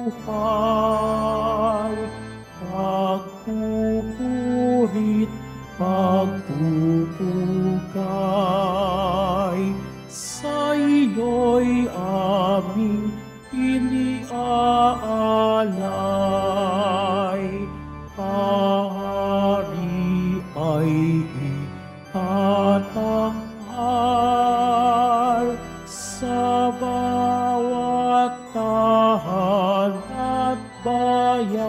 buhay. Pagpupurit, pagpupugay, sa iyo'y aming iniaalay. Hari ay itatanghal sa bawat tahanan at bayan,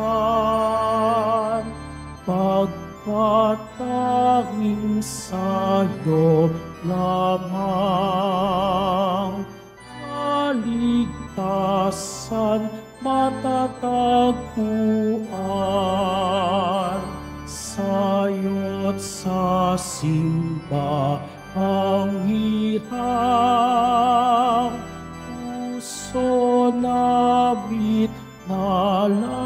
pagkat tanging sa'yo lamang kaligtasan matatagpuan. Sa'yo't sa simbahang hirang, puso namit nalalaan.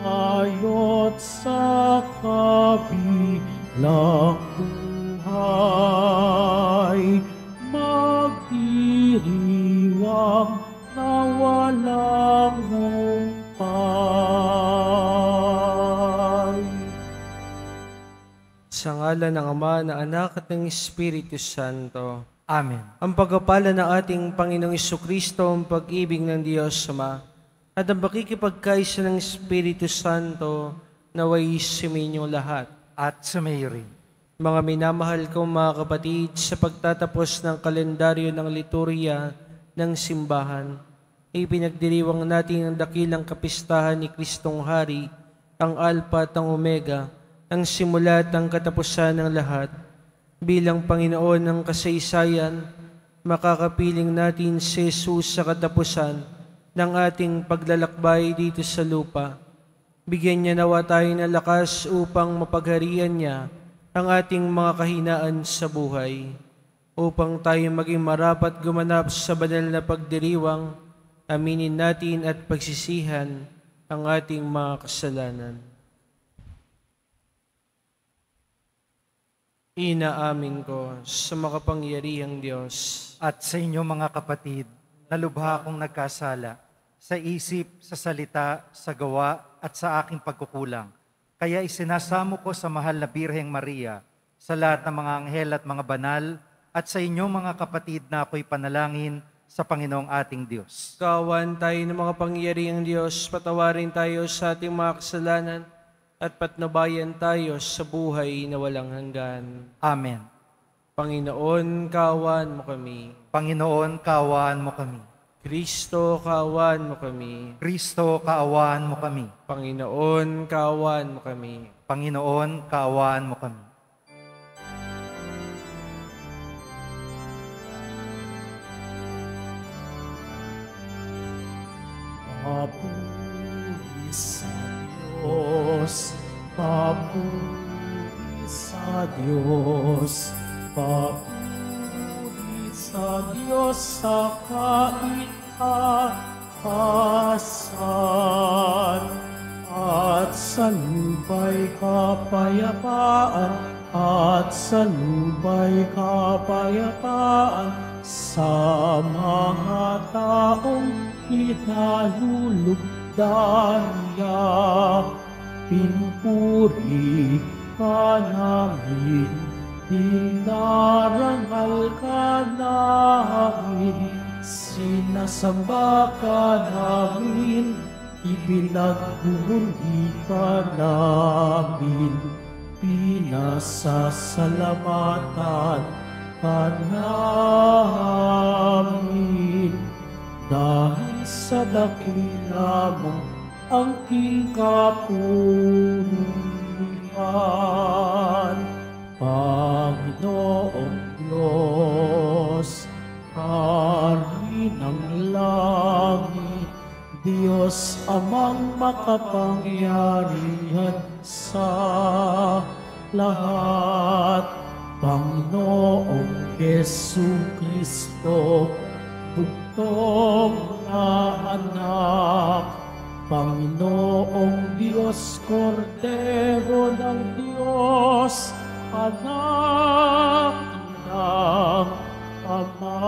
Ngayo't sa kabilang buhay, magdiriwang na walang humpay. Sa ngalan ng Ama, ng Anak at ng Espiritu Santo. Amen. Ang pagpapala ng ating Panginoong Jesucristo, ang pag-ibig ng Diyos Ama, at ang pakikipagkaisa ng Espiritu Santo naway suminyong lahat. At sumayo rin. Mga minamahal kong mga kapatid, sa pagtatapos ng kalendaryo ng liturya ng simbahan, ipinagdiriwang natin ang dakilang kapistahan ni Kristong Hari, ang Alpha at ang Omega, ang simula at ang katapusan ng lahat. Bilang Panginoon ng kasaysayan, makakapiling natin si Jesus sa katapusan ng ating paglalakbay dito sa lupa. Bigyan niya nawa tayo ng lakas upang mapagharian niya ang ating mga kahinaan sa buhay, upang tayo maging marapat gumanap sa banal na pagdiriwang, aminin natin at pagsisihan ang ating mga kasalanan. Inaamin ko sa makapangyarihang Diyos At sa inyo mga kapatid, na lubha akong nagkasala sa isip, sa salita, sa gawa at sa aking pagkukulang. Kaya isinasamo ko sa mahal na Birheng Maria, sa lahat ng mga anghel at mga banal, at sa inyo mga kapatid na ako'y panalangin sa Panginoong ating Diyos. Kawan tayo ng makapangyarihang Diyos, patawarin tayo sa ating mga kasalanan, at patnubayan tayo sa buhay na walang hanggan. Amen. Panginoon, kawan mo kami. Panginoon, kaawaan mo kami. Kristo, kawan mo kami. Kristo, kaawaan mo kami. Panginoon, kawan mo kami. Panginoon, kaawaan mo kami. Papuri sa Diyos, papuri sa Diyos, papuri sa Diyos sa kaitaasan, at sa luba'y kapayapaan, at sa luba'y kapayapaan, sa mga taong inalulugdan niya. Pinupuri ka namin, dinarangal ka namin, sinasamba ka namin, ibinagbubuli ka namin, pinasasalamatan ka namin. Dahil sa dakila mong angking kapurihan, Panginoong Diyos, Hari ng langit, Diyos amang makapangyarihan sa lahat, Panginoong Jesucristo, bugtong na anak, Panginoong Diyos, Kordero ng Diyos, anak ng Ama.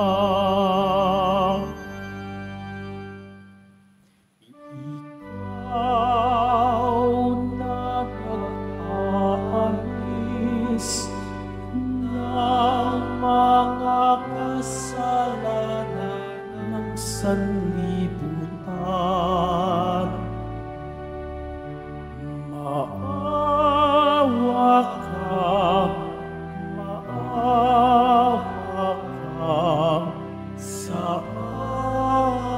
mga kasalanan ng sanlibutan. Maawa ka sa amin.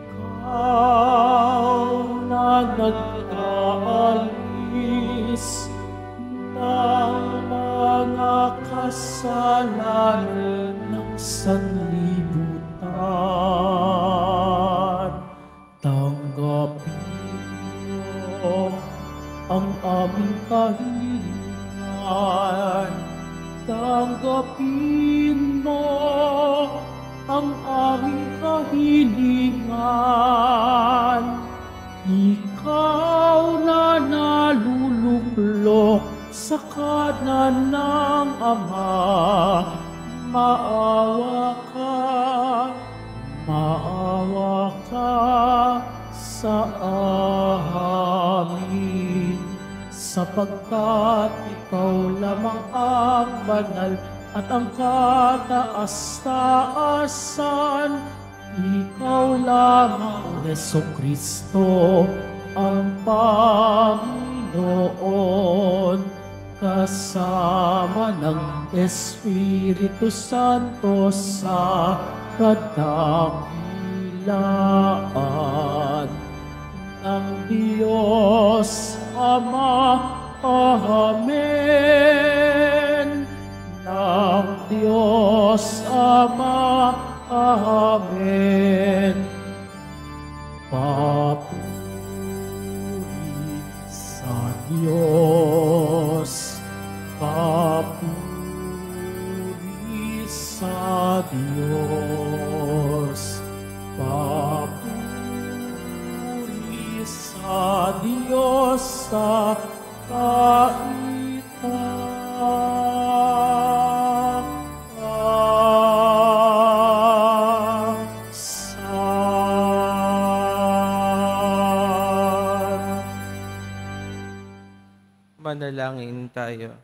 Ikaw na nagkaalis ng mga kasalanan ng sanlibutan, tanggapin mo ang aming kahilingan. Tanggapin mo ang aming kahilingan. Ikaw na naluluklok sa kanan ng Ama, maawa ka sa amin, sapagkat ikaw lamang ang banal at ang kataas-taasan. Ikaw lamang, Jesucristo, ang Panginoon, kasama ng Espiritu Santo sa kadakilaan ng Diyos Ama. Amen. Ng Diyos Ama. Amen. Papuri sa Diyos. Papuri sa Diyos. Papuri sa Diyos sa Manalangin tayo.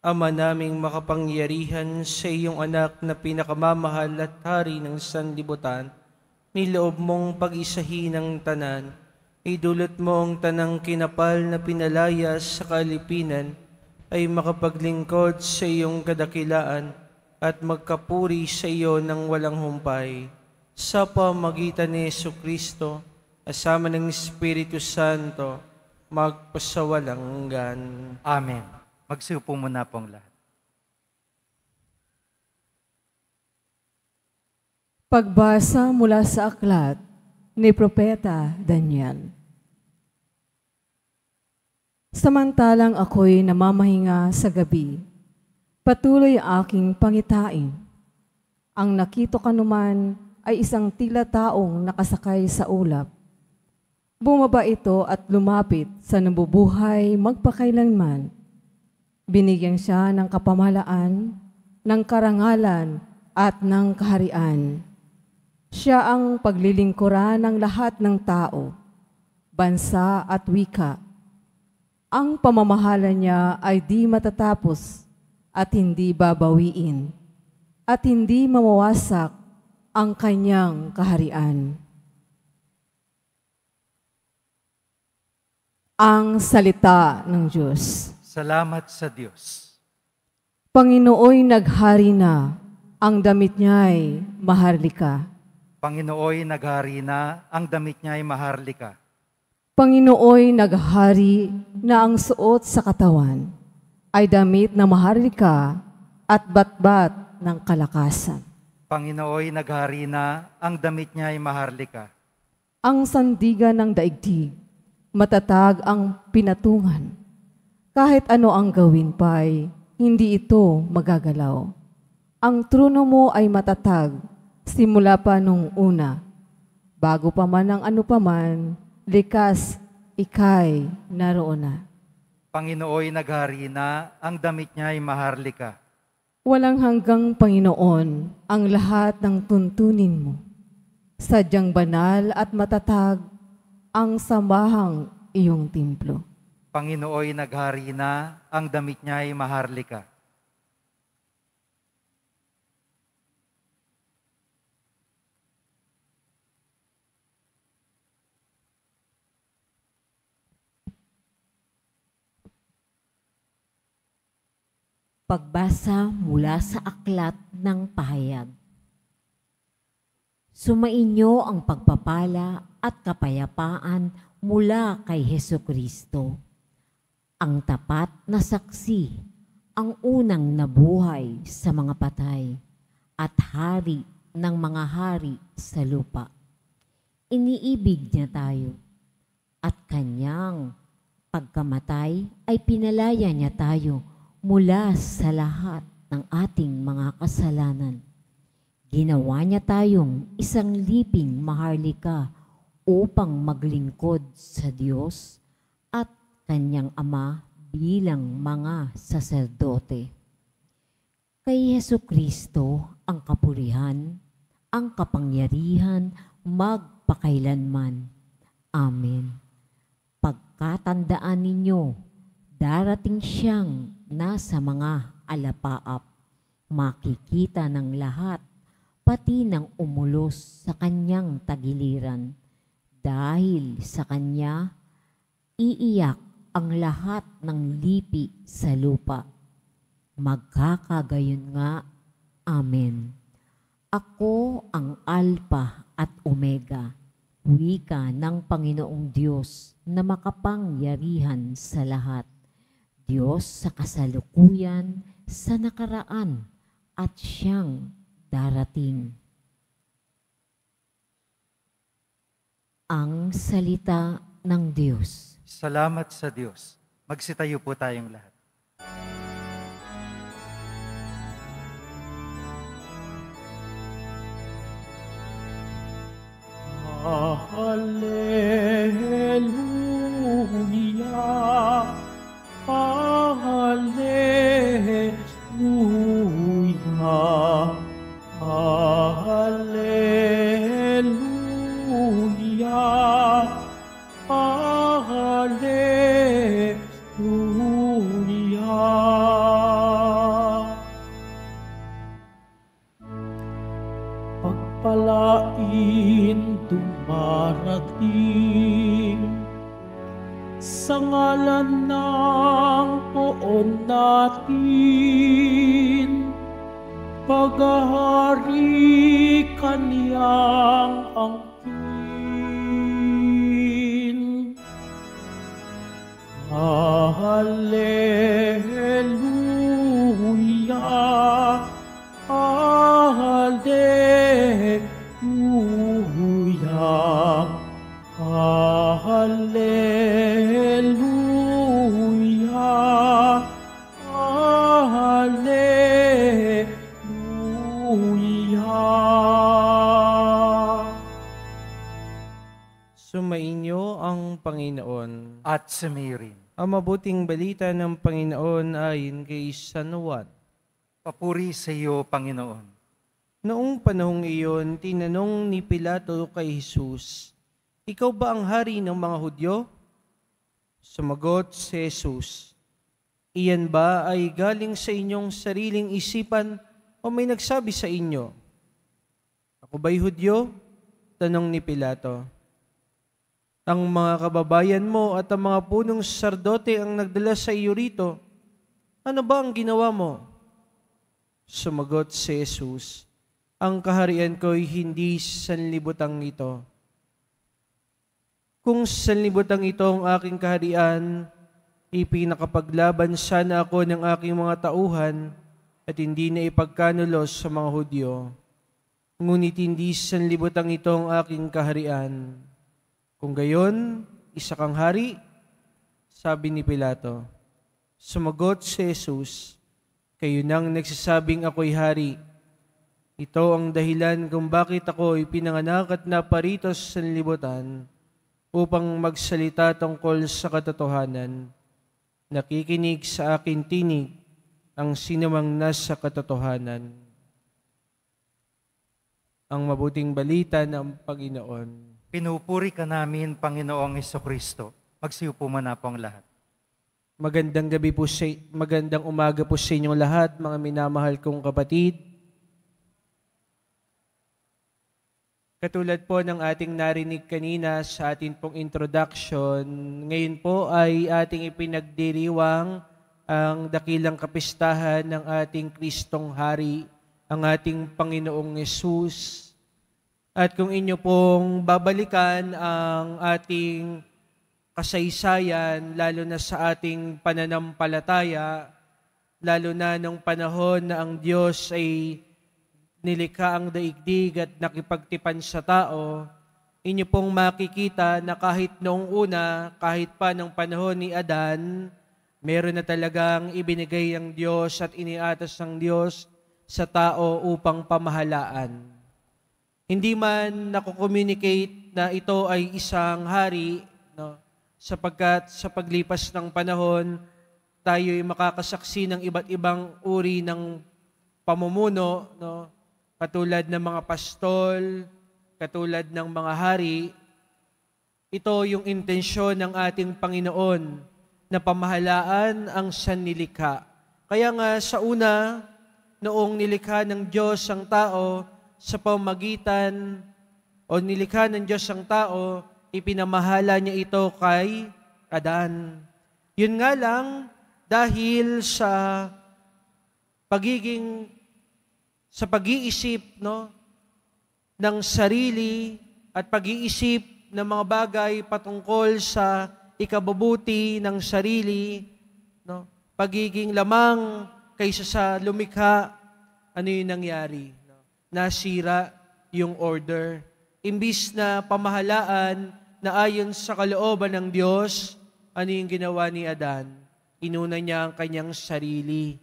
Ama naming makapangyarihan, sa iyong anak na pinakamamahal at hari ng sanlibutan, niloob mong pag-isahin ng tanan, idulot mo ang tanang kinapal na pinalaya sa kalipinan, ay makapaglingkod sa iyong kadakilaan at magkapuri sa iyo ng walang humpay. Sa pamagitan ni Jesucristo, asama ng Espiritu Santo, magpasawalang hanggan. Amen. Magsiupo muna pong lahat. Pagbasa mula sa aklat ni Propeta Daniel. Samantalang ako'y namamahinga sa gabi, patuloy aking pangitain. Ang nakita ko naman ay isang tila taong nakasakay sa ulap. Bumaba ito at lumapit sa nabubuhay magpakailanman. Binigyan siya ng kapamahalaan, ng karangalan at ng kaharian. Siya ang paglilingkuran ng lahat ng tao, bansa at wika. Ang pamamahala niya ay di matatapos at hindi babawiin, at hindi mawawasak ang kanyang kaharian. Ang salita ng Diyos. Salamat sa Diyos. Panginooy naghari na, ang damit niya'y maharlika. Panginooy naghari na, ang damit niya'y maharlika. Panginooy naghari na ang suot sa katawan ay damit na maharlika at batbat ng kalakasan. Panginooy naghari na, ang damit niya'y maharlika. Ang sandigan ng daigdig, matatag ang pinatungan. Kahit ano ang gawin pa'y, hindi ito magagalaw. Ang trono mo ay matatag, simula pa nung una. Bago pa man ang ano pa man, likas, ika'y naroon na. Panginooy naghari na, ang damit niya'y maharlika. Walang hanggang Panginoon ang lahat ng tuntunin mo. Sadyang banal at matatag ang samahang iyong templo. Panginooy naghari na, ang damit niya ay maharlika. Pagbasa mula sa aklat ng pahayag. Sumainyo ang pagpapala at kapayapaan mula kay Hesukristo, ang tapat na saksi, ang unang nabuhay sa mga patay at hari ng mga hari sa lupa. Iniibig niya tayo at kanyang pagkamatay ay pinalaya niya tayo mula sa lahat ng ating mga kasalanan. Ginawa niya tayong isang liping maharlika upang maglingkod sa Diyos at kanyang Ama bilang mga saserdote. Kay Hesukristo ang kapurihan, ang kapangyarihan magpakailanman. Amen. Pagkatandaan ninyo, darating siyang nasa mga alapaap, makikita ng lahat, pati ng umulos sa kanyang tagiliran. Dahil sa kanya, iiyak ang lahat ng lipi sa lupa. Magkakagayon nga. Amen. Ako ang Alpha at Omega, wika ng Panginoong Diyos na makapangyarihan sa lahat. Diyos sa kasalukuyan, sa nakaraan, at siyang darating. Ang salita ng Diyos. Salamat sa Diyos. Magsitayo po tayong lahat. Hallelujah. Hallelujah. Hallelujah. Hallelujah. Pagpalain dumarating sa ngalan ng poon natin, paghahari kaniyang angkin. Hallelujah, hallelujah, hallelujah, hallelujah. Sumainyo ang Panginoon. At sumirin. Ang mabuting balita ng Panginoon ayon kay San Juan. Papuri sa iyo, Panginoon. Noong panahong iyon, tinanong ni Pilato kay Jesus, "Ikaw ba ang hari ng mga Hudyo?" Sumagot si Jesus, "Iyan ba ay galing sa inyong sariling isipan o may nagsabi sa inyo?" "Ako ba'y Hudyo?" tanong ni Pilato. "Ang mga kababayan mo at ang mga punong saserdote ang nagdala sa iyo rito. Ano ba ang ginawa mo?" Sumagot si Jesus, "Ang kaharian ko'y hindi sanlibutang ito. Kung sanlibutang ito ang aking kaharian, ipinakapaglaban sana ako ng aking mga tauhan at hindi na ipagkanulos sa mga Hudyo. Ngunit hindi sanlibutang ito ang aking kaharian. Kung gayon, isa kang hari?" sabi ni Pilato. Sumagot si Jesus, "Kayo nang nagsasabing ako'y hari. Ito ang dahilan kung bakit ako ipinanganak at naparito sa sanlibutan upang magsalita tungkol sa katotohanan. Nakikinig sa akin tinig ang sinumang nasa katotohanan." Ang mabuting balita ng Panginoon. Pinupuri ka namin, Panginoong Hesukristo. Magsiupo muna po ang lahat. Magandang umaga po sa inyong lahat, mga minamahal kong kapatid. Katulad po ng ating narinig kanina sa ating pong introduction, ngayon po ay ating ipinagdiriwang ang dakilang kapistahan ng ating Kristong Hari, ang ating Panginoong Yesus. At kung inyo pong babalikan ang ating kasaysayan, lalo na sa ating pananampalataya, lalo na nung panahon na ang Diyos ay nilikha ang daigdig at nakipagtipan sa tao, inyo pong makikita na kahit noong una, kahit pa ng panahon ni Adan, meron na talagang ibinigay ang Diyos at iniatas ng Diyos sa tao upang pamahalaan. Hindi man nako-communicate na ito ay isang hari, no? Sapagkat sa paglipas ng panahon, tayo ay makakasaksi ng iba't ibang uri ng pamumuno, no? Katulad ng mga pastol, katulad ng mga hari. Ito yung intensyon ng ating Panginoon na pamahalaan ang sannilikha. Kaya nga sa una, noong nilikha ng Diyos ang tao, sa pamagitan o nilikha ng Diyos ang tao, ipinamahala niya ito kay Adan. Yun nga lang, dahil sa pag-iisip, no, ng sarili at pag-iisip ng mga bagay patungkol sa ikabubuti ng sarili, no, pagiging lamang kaysa sa lumikha, ano yung nangyari? Nasira yung order. Imbis na pamahalaan na ayon sa kalooban ng Diyos, ano yung ginawa ni Adan? Inuna niya ang kanyang sarili.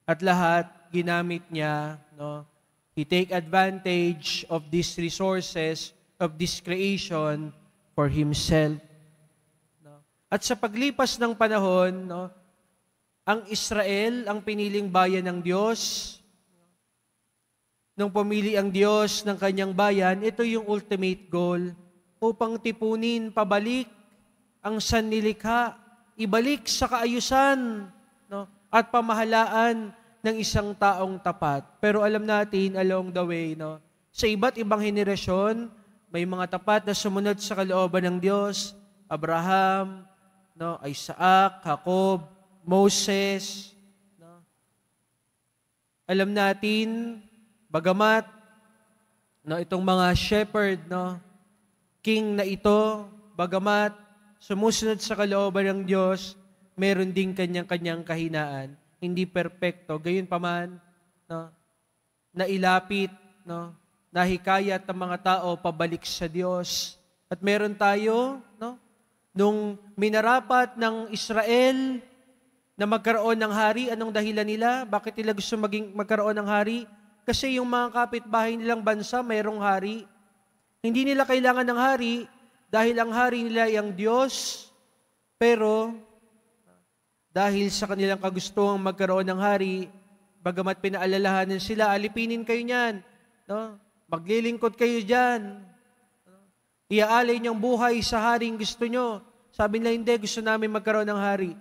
At lahat, ginamit niya, no? He take advantage of these resources, of this creation for himself. No? At sa paglipas ng panahon, no, ang Israel, ang piniling bayan ng Diyos, nung pumili ang Diyos ng kanyang bayan, ito yung ultimate goal upang tipunin pabalik ang sannilikha, ibalik sa kaayusan, no, at pamahalaan ng isang taong tapat. Pero alam natin, along the way, no, sa iba't ibang henerasyon, may mga tapat na sumunod sa kalooban ng Diyos, Abraham, no, Isaac, Jacob, Moses. No. Alam natin, bagamat, no, itong mga shepherd, no, king na ito, bagamat sumusunod sa kalooban ng Diyos, meron din kanyang-kanyang kahinaan. Hindi perpekto. Gayunpaman, no, nailapit, no, nahikayat ang mga tao pabalik sa Diyos. At meron tayo, no, nung minarapat ng Israel na magkaroon ng hari, anong dahilan nila? Bakit nila gusto magkaroon ng hari? Kasi yung mga kapitbahay nilang bansa, mayroong hari. Hindi nila kailangan ng hari dahil ang hari nila ay ang Diyos. Pero dahil sa kanilang kagustuhang magkaroon ng hari, bagamat pinaalalahanan sila, alipinin kayo niyan. No? Maglilingkod kayo dyan. Iaalay niyong buhay sa haring gusto nyo. Sabi nila, hindi, gusto namin magkaroon ng hari.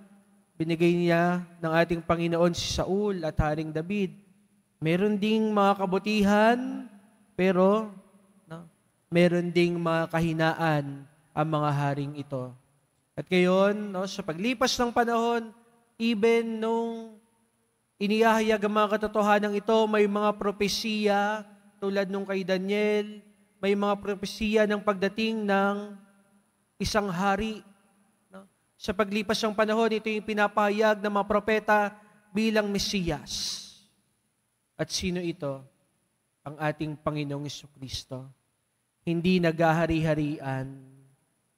Binigay niya ng ating Panginoon si Saul at Haring David. Meron ding mga kabutihan, pero no, meron ding mga kahinaan ang mga haring ito. At ngayon, no, sa paglipas ng panahon, even nung inihahayag ang mga katotohanan ito, may mga propesiya tulad nung kay Daniel, may mga propesiya ng pagdating ng isang hari. No? Sa paglipas ng panahon, ito yung pinapahayag ng mga propeta bilang Mesiyas. At sino ito? Ang ating Panginoong Jesucristo. Hindi naghahari-harian.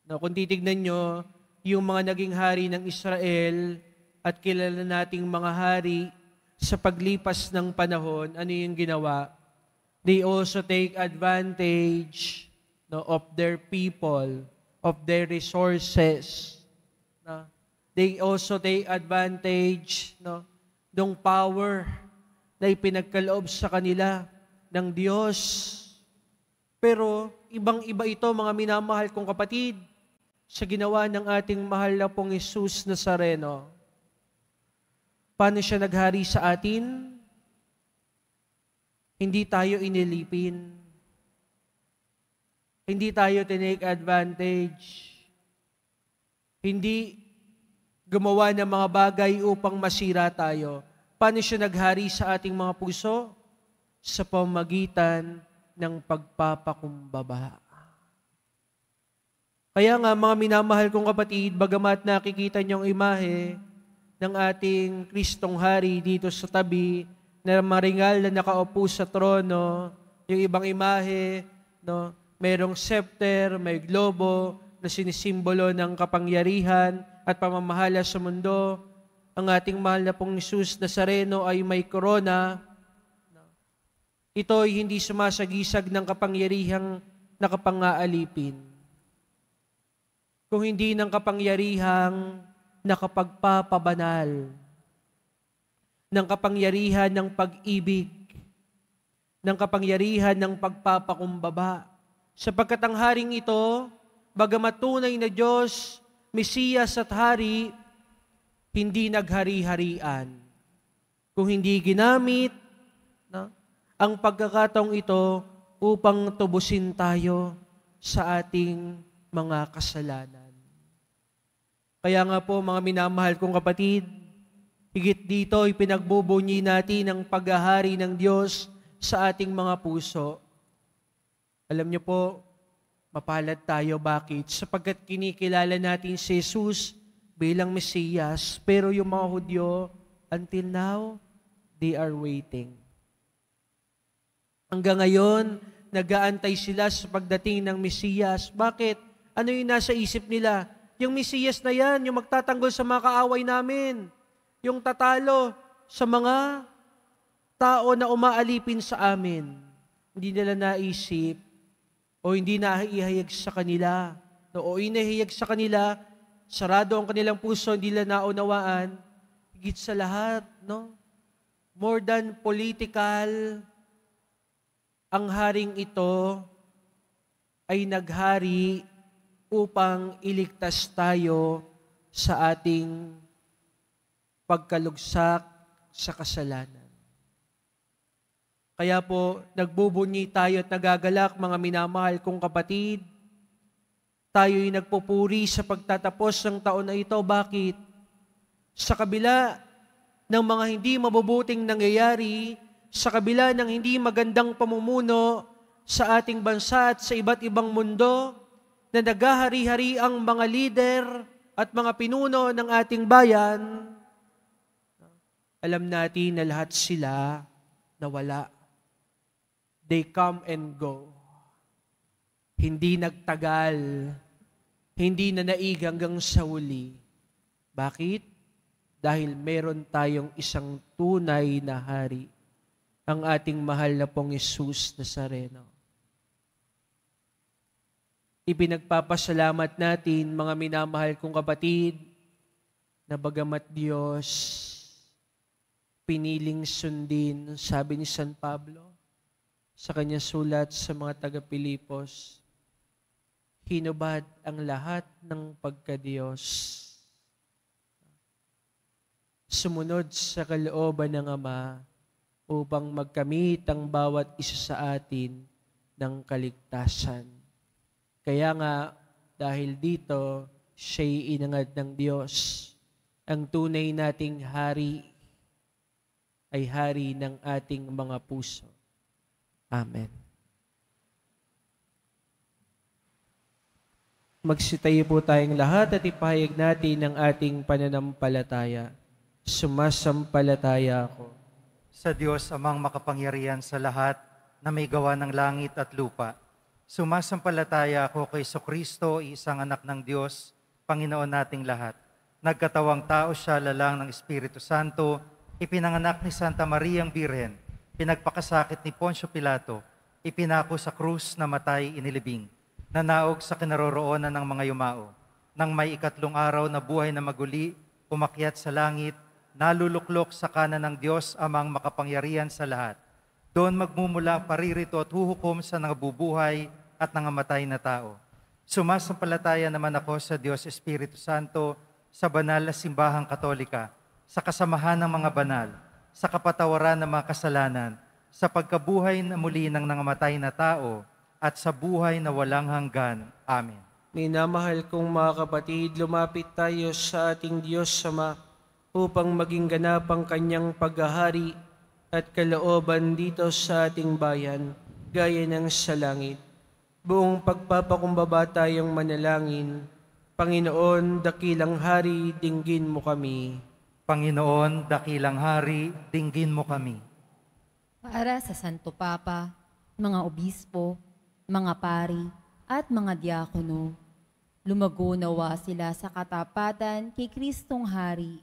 No, kung titignan nyo, yung mga naging hari ng Israel at kilala nating mga hari sa paglipas ng panahon, ano yung ginawa? They also take advantage, no, of their people, of their resources. No? They also take advantage, no, ng power na ipinagkaloob sa kanila ng Diyos. Pero ibang-iba ito, mga minamahal kong kapatid, sa ginawa ng ating mahal na pong Jesus Nazareno. Paano siya naghari sa atin? Hindi tayo inilipin. Hindi tayo tinake advantage. Hindi gumawa ng mga bagay upang masira tayo. Paano siya naghari sa ating mga puso? Sa pamamagitan ng pagpapakumbaba. Kaya nga mga minamahal kong kapatid, bagamat nakikita niyong imahe ng ating Kristong Hari dito sa tabi, na maringal na nakaupo sa trono, yung ibang imahe, no, mayroong scepter, may globo na sinisimbolo ng kapangyarihan at pamamahala sa mundo. Ang ating mahal na pong Jesus Nazareno ay may korona. Ito ay hindi sumasagisag ng kapangyarihang nakapangaalipin, kung hindi ng kapangyarihang nakapagpapabanal, ng kapangyarihan ng pag-ibig, ng kapangyarihan ng pagpapakumbaba. Sapagkat ang haring ito, bagamat tunay na Diyos, Mesiyas at Hari, hindi naghari-harian. Kung hindi ginamit ang pagkakataong ito upang tubusin tayo sa ating mga kasalanan. Kaya nga po mga minamahal kong kapatid, higit dito ipinagbubunyi natin ang paghahari ng Diyos sa ating mga puso. Alam niyo po, mapalad tayo. Bakit? Sapagkat kinikilala natin si Jesus bilang Mesiyas, pero yung mga Hudyo, until now, they are waiting. Hanggang ngayon, nag-aantay sila sa pagdating ng Mesiyas. Bakit? Ano yung nasa isip nila? Yung Mesiyas na yan, yung magtatanggol sa mga kaaway namin. Yung tatalo sa mga tao na umaalipin sa amin. Hindi nila naisip o hindi naihayag sa kanila. O inahayag sa kanila, sarado ang kanilang puso, hindi nila naunawaan. Higit sa lahat, no? More than political, ang haring ito ay naghari upang iligtas tayo sa ating pagkalugsak sa kasalanan. Kaya po, nagbubunyi tayo at nagagalak, mga minamahal kong kapatid. Tayo'y nagpupuri sa pagtatapos ng taon na ito. Bakit? Sa kabila ng mga hindi mabubuting nangyayari, sa kabila ng hindi magandang pamumuno sa ating bansa at sa iba't ibang mundo, na naghahari-hari ang mga lider at mga pinuno ng ating bayan, alam natin na lahat sila nawala. They come and go. Hindi nagtagal, hindi na naig hanggang sa huli. Bakit? Dahil meron tayong isang tunay na hari, ang ating mahal na pong Jesus Nazareno. Ipinagpapasalamat natin, mga minamahal kong kapatid, na bagamat Diyos piniling sundin, sabi ni San Pablo sa kanyang sulat sa mga taga-Pilipos, hinubad ang lahat ng pagka-Diyos. Sumunod sa kalooban ng Ama upang magkamit ang bawat isa sa atin ng kaligtasan. Kaya nga, dahil dito, siya'y inangad ng Diyos. Ang tunay nating hari ay hari ng ating mga puso. Amen. Magsitayo po tayong lahat at ipahayag natin ang ating pananampalataya. Sumasampalataya ako Sa Diyos amang makapangyarihan sa lahat na may gawa ng langit at lupa. Sumasampalataya ako kay Kristo, isang anak ng Diyos, Panginoon nating lahat. Nagkatawang tao siya, lalang ng Espiritu Santo, ipinanganak ni Santa Mariang Birhen, pinagpakasakit ni Poncio Pilato, ipinako sa krus na matay inilibing, nanaog sa kinaroroonan ng mga yumao. Nang may ikatlong araw na buhay na maguli, umakyat sa langit, naluluklok sa kanan ng Diyos amang makapangyarihan sa lahat. Doon magmumula paririto at huhukom sa nangabubuhay at nangamatay na tao. Sumasampalataya naman ako sa Diyos Espiritu Santo, sa banal na simbahang katolika, sa kasamahan ng mga banal, sa kapatawaran ng mga kasalanan, sa pagkabuhay na muli ng nangamatay na tao, at sa buhay na walang hanggan. Amen. Minamahal kong mga kapatid, lumapit tayo sa ating Diyos Ama upang maging ganap ang kanyang paghahari at kalooban dito sa ating bayan, gaya ng sa langit. Buong pagpapakumbaba tayong manalangin. Panginoon, dakilang hari, dinggin mo kami. Panginoon, dakilang hari, dinggin mo kami. Para sa Santo Papa, mga obispo, mga pari, at mga diakono, lumago nawa sila sa katapatan kay Kristong Hari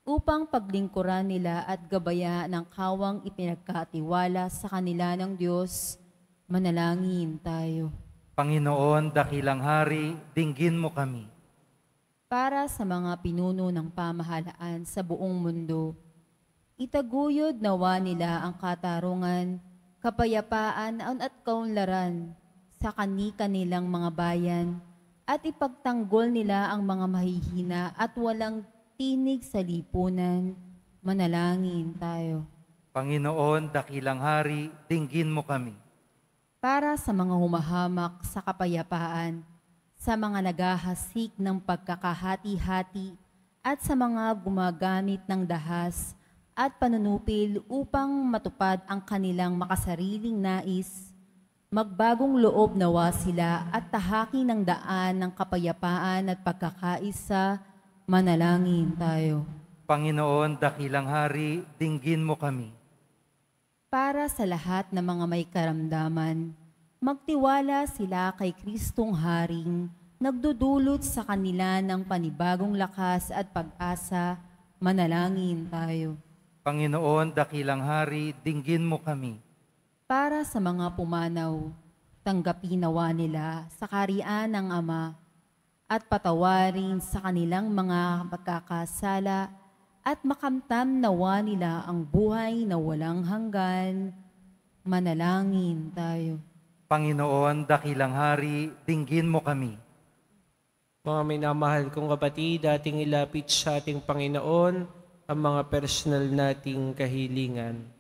upang paglingkuran nila at gabayan ng kawang ipinagkatiwala sa kanila ng Diyos. Manalangin tayo. Panginoon, dakilang hari, dinggin mo kami. Para sa mga pinuno ng pamahalaan sa buong mundo, itaguyod nawa nila ang katarungan, kapayapaan at kaunlaran sa kani-kanilang mga bayan at ipagtanggol nila ang mga mahihina at walang tinig sa lipunan. Manalangin tayo. Panginoon, dakilang hari, dinggin mo kami. Para sa mga humahamak sa kapayapaan, sa mga naghahasik ng pagkakahati-hati at sa mga gumagamit ng dahas at panunupil upang matupad ang kanilang makasariling nais, magbagong loob nawa sila at tahakin ng daan ng kapayapaan at pagkakaisa. Manalangin tayo. Panginoon, dakilang hari, dinggin mo kami. Para sa lahat ng mga may karamdaman, magtiwala sila kay Kristong Haring, nagdudulot sa kanila ng panibagong lakas at pag-asa. Manalangin tayo. Panginoon, dakilang hari, dinggin mo kami. Para sa mga pumanaw, tanggapin nawa nila sa kaharian ng Ama at patawarin sa kanilang mga pagkakasala at makamtam nawa nila ang buhay na walang hanggan. Manalangin tayo. Panginoon, dakilang hari, dinggin mo kami. Mga minamahal kong kapatid, ating ilapit sa ating Panginoon ang mga personal nating kahilingan.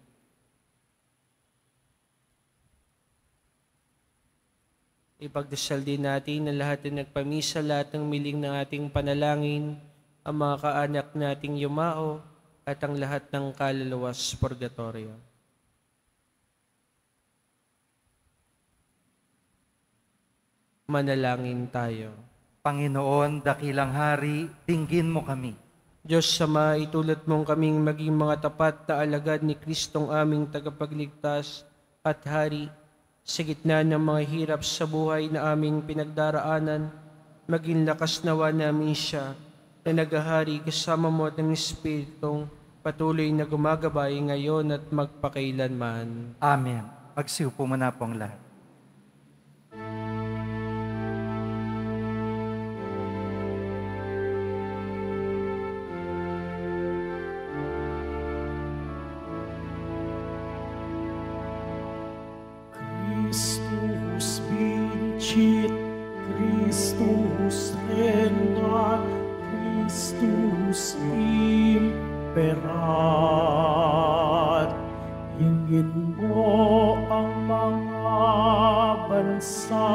Ipagdasal din natin na lahat na nagpamisa, lahat ng miling ng ating panalangin, ang mga kaanak nating yumao, at ang lahat ng kaluluwas purgatorio. Manalangin tayo. Panginoon, dakilang hari, dinggin mo kami. Diyos Ama, itulad mong kaming maging mga tapat na alagad ni Kristong aming tagapagligtas at hari. Sa gitna ng mga hirap sa buhay na aming pinagdaraanan, maging lakas nawa namin siya na naghahari kasama mo at ng Espiritong patuloy na gumagabay ngayon at magpakailanman. Amen. Magsiupo muna po ang lahat. Christus vincit, Christus regna, Christus imperat. Hingin mo ang mga bansa,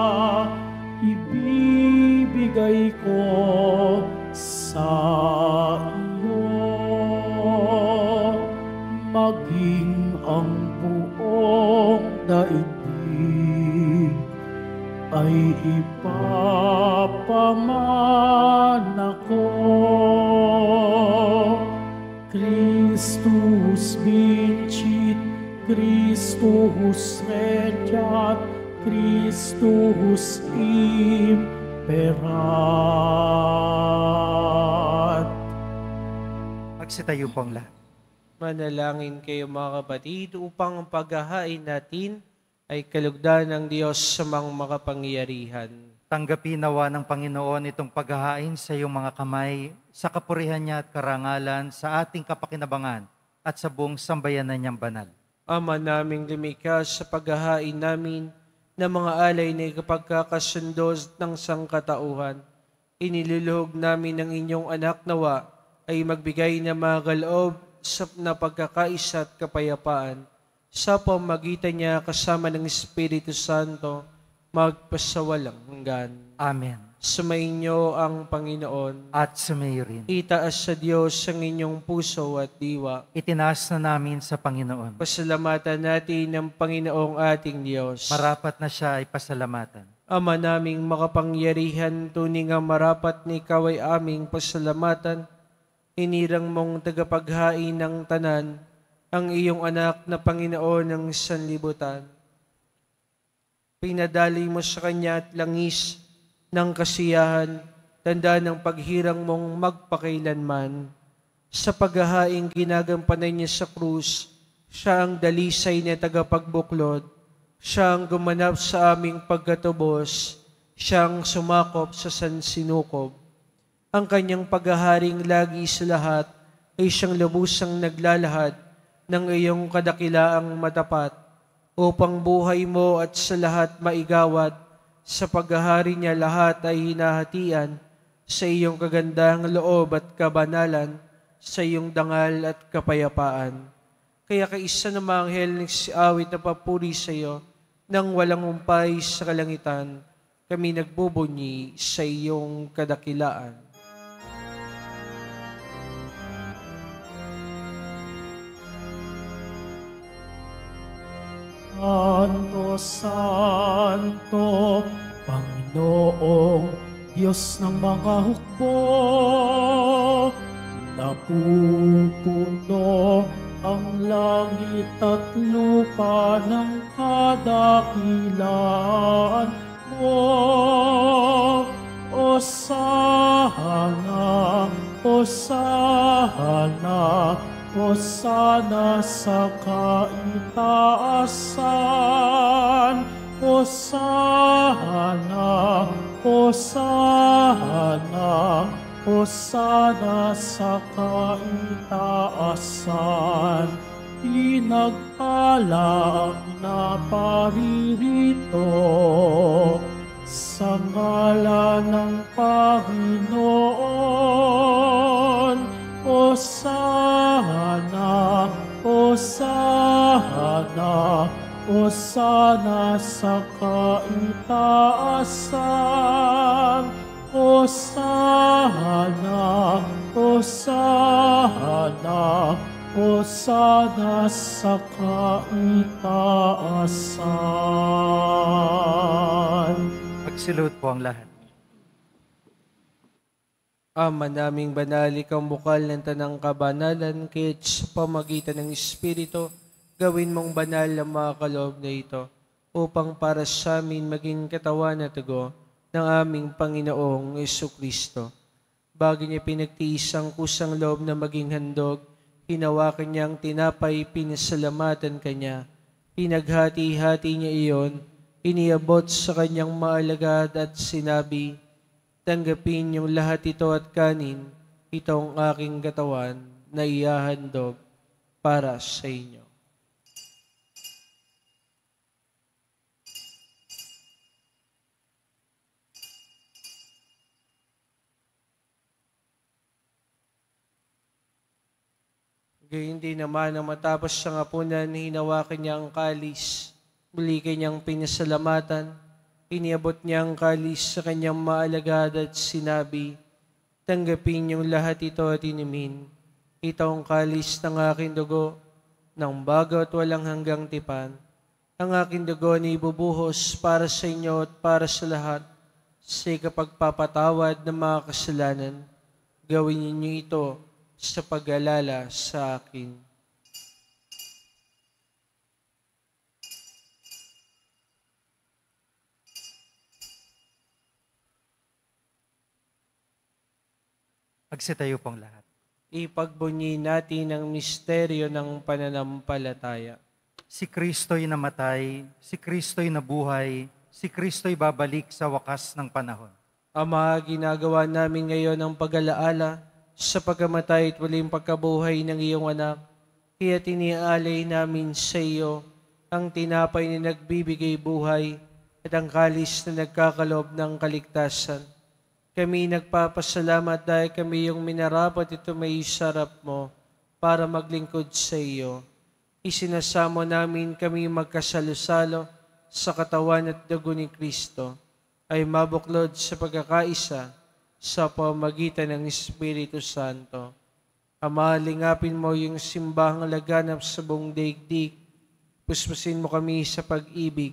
ibibigay ko sa iyo. Maging ang buong daigdig ay ipapamana ko. Christus vincit, Christus regnat, Christus imperat. Magsitayo po ang lahat. Manalangin kayo mga kapatid upang ang paghahain natin ay kalugdan ng Diyos sa mga makapangyarihan. Tanggapin nawa ng Panginoon itong paghahain sa iyong mga kamay, sa kapurihan niya at karangalan, sa ating kapakinabangan at sa buong sambayanan niyang banal. Ama naming lumikha, sa paghahain namin ng mga alay na ikapagkakasundo ng sangkatauhan, iniluluhog namin ng inyong anak nawa ay magbigay ng mga kaloob na pagkakaisa at kapayapaan sa pamagitan niya kasama ng Espiritu Santo magpasawalang hanggan. Amen. Sumainyo ang Panginoon. At sumayo rin. Itaas sa Diyos ang inyong puso at diwa. Itinaas na namin sa Panginoon. Pasalamatan natin ang Panginoong ating Diyos. Marapat na siya ay pasalamatan. Ama naming makapangyarihan, tunay nga marapat ni ikaw ay aming pasalamatan. Inirang mong tagapaghain ng tanan, ang iyong anak na Panginoon ng sanlibutan. Pinadali mo sa kanya at langis ng kasiyahan, tanda ng paghirang mong magpakailanman. Sa paghahaing ginagampanan niya sa krus, siya ang dalisay na tagapagbuklod, siya ang gumanap sa aming pagkatubos, siya ang sumakop sa sansinukob. Ang kanyang paghaharing lagi sa lahat ay siyang lubusang naglalahad ng iyong kadakilaang matapat, upang buhay mo at sa lahat maigawad. Sa paghahari niya lahat ay hinahatian sa iyong kagandahang loob at kabanalan, sa iyong dangal at kapayapaan. Kaya kaisa ng mga anghel nagsiawit na papuri sa iyo, nang walang umpay sa kalangitan, kami nagbubunyi sa iyong kadakilaan. Santo, Santo, Panginoong Diyos ng mga hukbo, napupuno ang langit at lupa ng kadakilaan mo. Hosana, Hosana, Hosana sa kaitaasan. Hosana, Hosana, Hosana sa kaitaasan. Pinagpala ang naparirito sa ngalan ng Panginoon. Hosana, Hosana, Hosana sa kaitaasan. Hosana, Hosana, Hosana sa kaitaasan. Magsilot po ang lahat. Ama naming banal, ikaw bukal ng tanang kabanalan, kaya't sa pamagitan ng Espiritu, gawin mong banal ang mga kaloob na ito, upang para sa amin maging katawan at tugo ng aming Panginoong Jesucristo. Bago niya pinagtiis ang kusang loob na maging handog, hinawakan niya ang tinapay, pinasalamatan kanya, pinaghati-hati niya iyon, iniabot sa kanyang maalagad at sinabi, tanggapin yung lahat ito at kanin, itong aking katawan na ihahandog para sa inyo. Gayun din naman ang matapos sa ngapunan, hinawakan niya ang kalis, muli kanyang pinasalamatan, iniabot niya ang kalis sa kanyang maalagad at sinabi, tanggapin niyong lahat ito at inumin. Ito ang kalis ng aking dugo, ng bago at walang hanggang tipan. Ang aking dugo na ibubuhos para sa inyo at para sa lahat, sa ikapagpapatawad ng mga kasalanan. Gawin niyo ito sa pag-alala sa akin. Magsitayo pong lahat. Ipagbunyi natin ang misteryo ng pananampalataya. Si Kristo'y namatay, si Kristo'y nabuhay, si Kristo'y babalik sa wakas ng panahon. Ama, ginagawa namin ngayon ang pag-alaala sa pagkamatay at waling pagkabuhay ng iyong anak. Kaya tiniaalay namin sa iyo ang tinapay na nagbibigay buhay at ang kalis na nagkakalob ng kaligtasan. Kami nagpapasalamat dahil kami yung minarapat ito may sarap mo para maglingkod sa iyo. Isinasamo namin kami magkasalo-salo sa katawan at dugo ni Kristo ay mabuklod sa pagkakaisa sa pamamagitan ng Espiritu Santo. Ama, lingapin mo yung simbahang laganap sa buong daigdig. Puspusin mo kami sa pag-ibig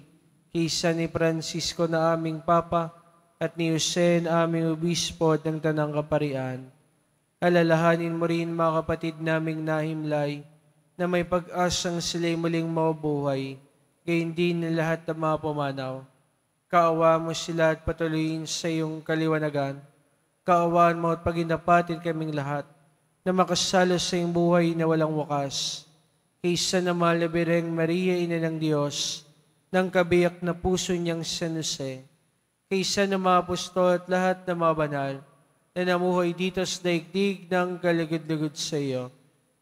kay San ni Francisco na aming Papa at ni Jose na aming Obispo ng Tanang Kaparian. Alalahanin mo rin mga kapatid naming nahimlay na may pag-asang sila'y muling mabuhay, gayon din na lahat ng mga pumanaw. Kaawa mo sila at patuloyin sa iyong kaliwanagan. Kaawaan mo at paginapatin kaming lahat na makasalo sa iyong buhay na walang wakas. Kaysa na mahal na Birheng Maria, Ina ng Diyos, ng kabiyak na puso niyang San Jose, kaysa na mga apostol at lahat na mga banal na namuhay dito sa daigdig ng kaligid-ligid sa iyo,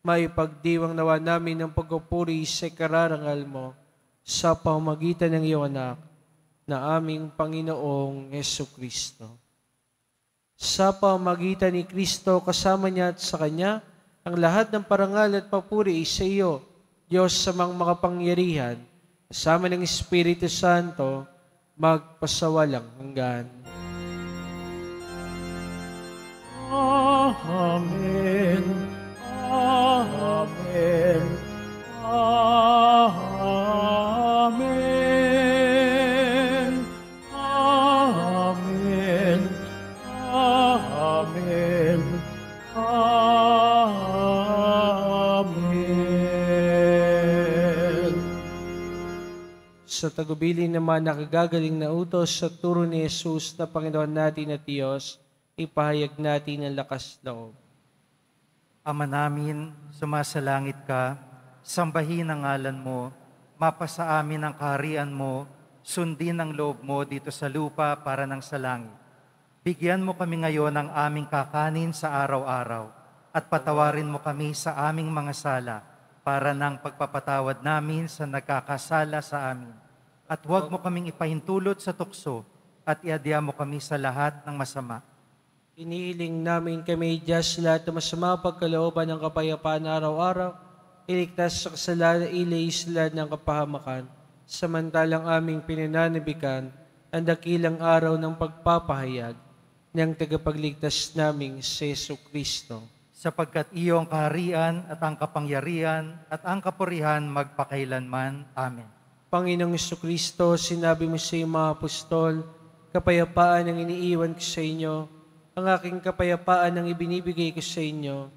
may pagdiwang nawa namin ng pagpupuri sa kararangal mo sa pamamagitan ng iyong anak na aming Panginoong Jesucristo. Sa pamamagitan ni Kristo, kasama niya at sa Kanya, ang lahat ng parangal at papuri sa iyo, Diyos sa mga makapangyarihan, kasama ng Espiritu Santo, magpasawalang hanggan. Amen. Amen. Amen. Amen. Amen. Amen. Sa tagubilin naman nakagagaling na utos sa turo ni Jesus na Panginoon natin at Diyos, ipahayag natin ang lakas loob. Ama namin, sumasalangit ka, sambahin ang ngalan mo, mapasa amin ang kaharian mo, sundin ang loob mo dito sa lupa para ng sa langit. Bigyan mo kami ngayon ng aming kakanin sa araw-araw at patawarin mo kami sa aming mga sala para ng pagpapatawad namin sa nagkakasala sa amin. At huwag mo kaming ipahintulot sa tukso at iadya mo kami sa lahat ng masama. Inihiling namin kami, Diyos, lahat ng masama pagkalooban ng kapayapaan araw-araw, iligtas sa kasalanan, ilay sila ng kapahamakan, samantalang aming pinananabikan ang dakilang araw ng pagpapahayag ng tagapagligtas naming si Jesucristo. Sapagkat iyong kaharian at ang kapangyarihan at ang kapurihan magpakailanman. Amen. Panginoong Jesucristo, sinabi mo sa iyong mga apostol, kapayapaan ang iniiwan ko sa inyo, ang aking kapayapaan ang ibinibigay ko sa inyo.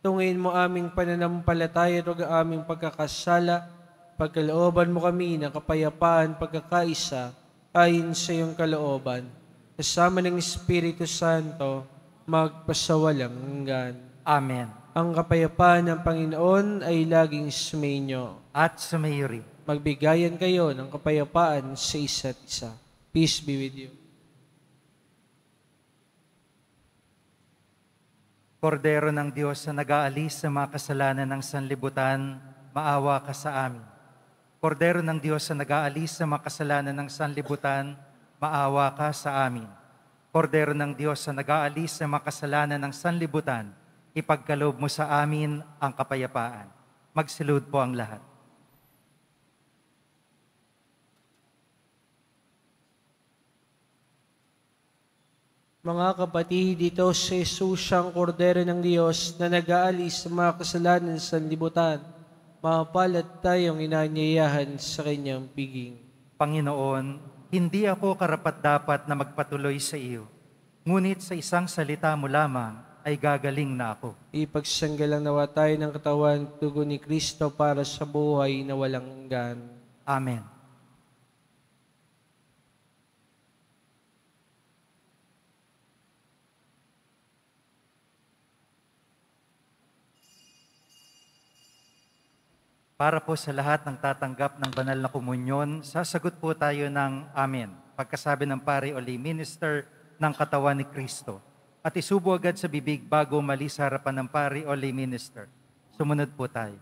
Tungayin mo aming pananampalataya at ang aming pagkakasala, pagkalooban mo kami ng kapayapaan, pagkakaisa, ayon sa iyong kalooban. Kasama ng Espiritu Santo, magpasawalang hanggan. Amen. Ang kapayapaan ng Panginoon ay laging sumainyo. At sumayuri. Magbigayan kayo ng kapayapaan sa isa't isa. Peace be with you. Kordero ng Diyos na nag-aalis sa mga kasalanan ng sanlibutan, maawa ka sa amin. Kordero ng Diyos na nag-aalis sa mga kasalanan ng sanlibutan, maawa ka sa amin. Kordero ng Diyos na nag-aalis sa mga kasalanan ng sanlibutan, ipagkaloob mo sa amin ang kapayapaan. Magsilud po ang lahat. Mga kapatid, ito si Jesus siyang kordero ng Diyos na nag-aalis sa mga kasalanan sa libutan. Mapalad tayong inanyayahan sa kanyang piging. Panginoon, hindi ako karapat-dapat na magpatuloy sa iyo. Ngunit sa isang salita mo lamang ay gagaling na ako. Ipagsanggalang nawa tayo ng katawan at dugo ni Kristo para sa buhay na walang hanggan. Amen. Para po sa lahat ng tatanggap ng banal na komunyon, sasagot po tayo ng Amen. Pagkasabi ng pari o lay minister ng katawan ni Kristo. At isubo agad sa bibig bago umalis sa harapan ng pari o lay minister. Sumunod po tayo.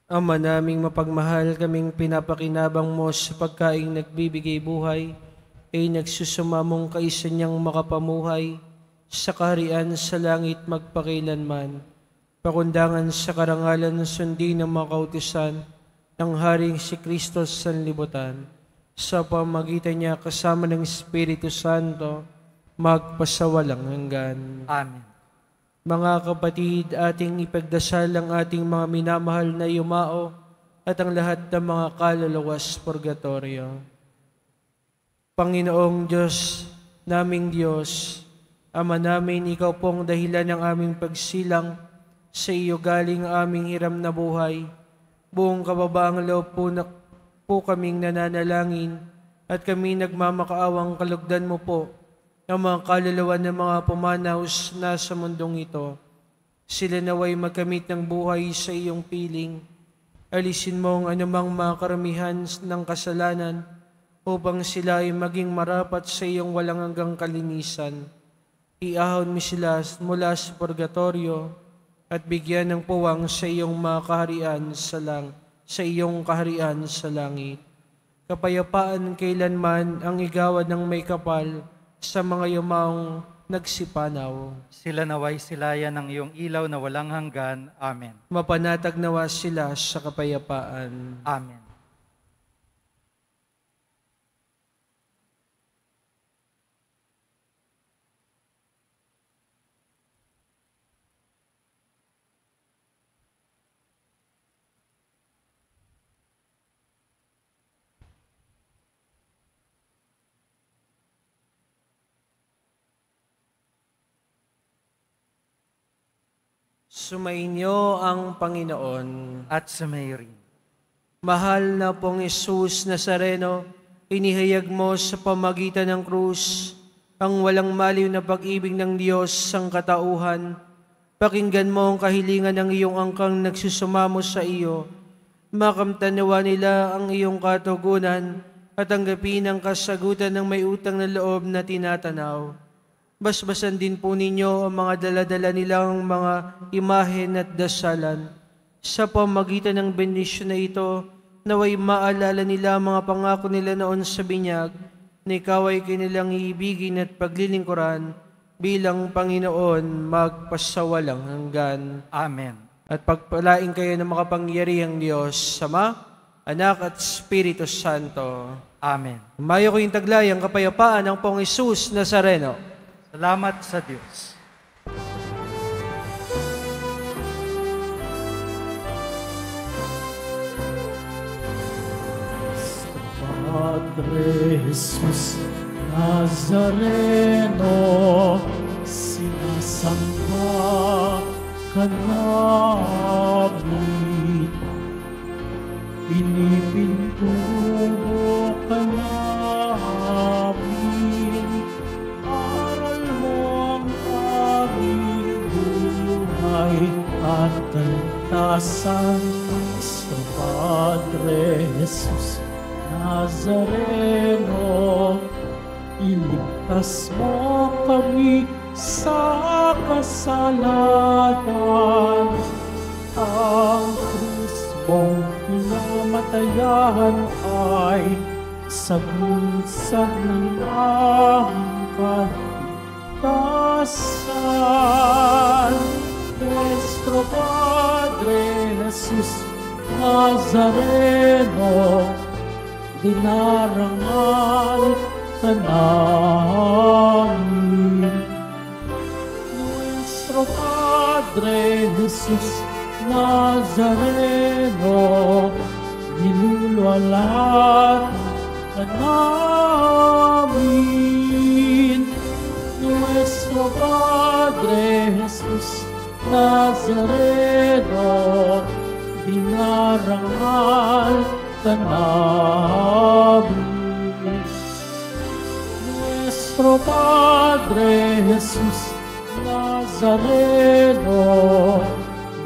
Ama naming mapagmahal, kaming pinapakinabang mo sa pagkaing nagbibigay buhay, ay nagsusumamong kaisa niyang makapamuhay sa kaharian sa langit magpakilanman. Pakundangan sa karangalan ng sundin ng mga kautusan ng Haring si Kristo sa sanlibutan, sa pamagitan niya kasama ng Espiritu Santo, magpasawalang hanggan. Amen. Mga kapatid, ating ipagdasal ang ating mga minamahal na yumao at ang lahat ng mga kaluluwa sa purgatorio. Panginoong Diyos, naming Diyos, Ama namin, Ikaw pong dahilan ng aming pagsilang, sa iyo galing ang aming hiram na buhay. Buong kababaang loob po kaming nananalangin at kami nagmamakaawang kalugdan mo po ang mga kaluluwa ng mga pumanaw na sa mundong ito. Sila naway magkamit ng buhay sa iyong piling. Alisin mo ang anumang mga karamihan ng kasalanan upang sila ay maging marapat sa iyong walang hanggang kalinisan. Iahon mo sila mula sa purgatorio at bigyan ng puwang sa iyong mga kaharian sa iyong kaharian sa langit. Kapayapaan kailanman ang igawad ng may kapal sa mga yumaong nagsipanaw. Sila naway silayan ng iyong ilaw na walang hanggan. Amen. Mapanatag nawa sila sa kapayapaan. Amen. Sumainyo ang Panginoon. At sa Mary. Mahal na pong Jesus Nazareno, inihayag mo sa pamagitan ng krus ang walang maliw na pag-ibig ng Diyos sang katauhan. Pakinggan mo ang kahilingan ng iyong angkang nagsusumamo sa iyo. Makamtanawa nila ang iyong katugunan at tanggapin ang kasagutan ng may utang na loob na tinatanaw. Basbasan din po ninyo ang mga daladala nilang mga imahen at dasalan. Sa pamagitan ng bendisyon na ito, naway maalala nila ang mga pangako nila noon sa binyag, na ikaw ay kanilang iibigin at paglilingkuran bilang Panginoon magpasawalang hanggan. Amen. At pagpalain kayo ng makapangyarihang Diyos, Ama, Anak at Espiritu Santo. Amen. Mayo ko yung taglay ang kapayapaan ng Pong Jesus Nazareno. Salamat sa Diyos. Padre Jesus Nazareno, sinasamba ka namin, pinipintubo ka namin, aral mo ang aming buhay at kaltasan. Sa Padre Jesus Nazareno, iligtas mo kami sa kasalanan. Ang krus mong pinamatayan ay sabusan ng aming kaligtasan. Nuestro Padre Jesus Nazareno, dinarangal ka namin. Nuestro Padre Jesus Nazareno, nilulwalhati ka namin. Nuestro Padre Jesus Nazareno, dinarangal ka namin. Nuestro Padre Jesus Nazareno,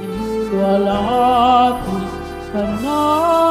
nilulwalhati ka namin.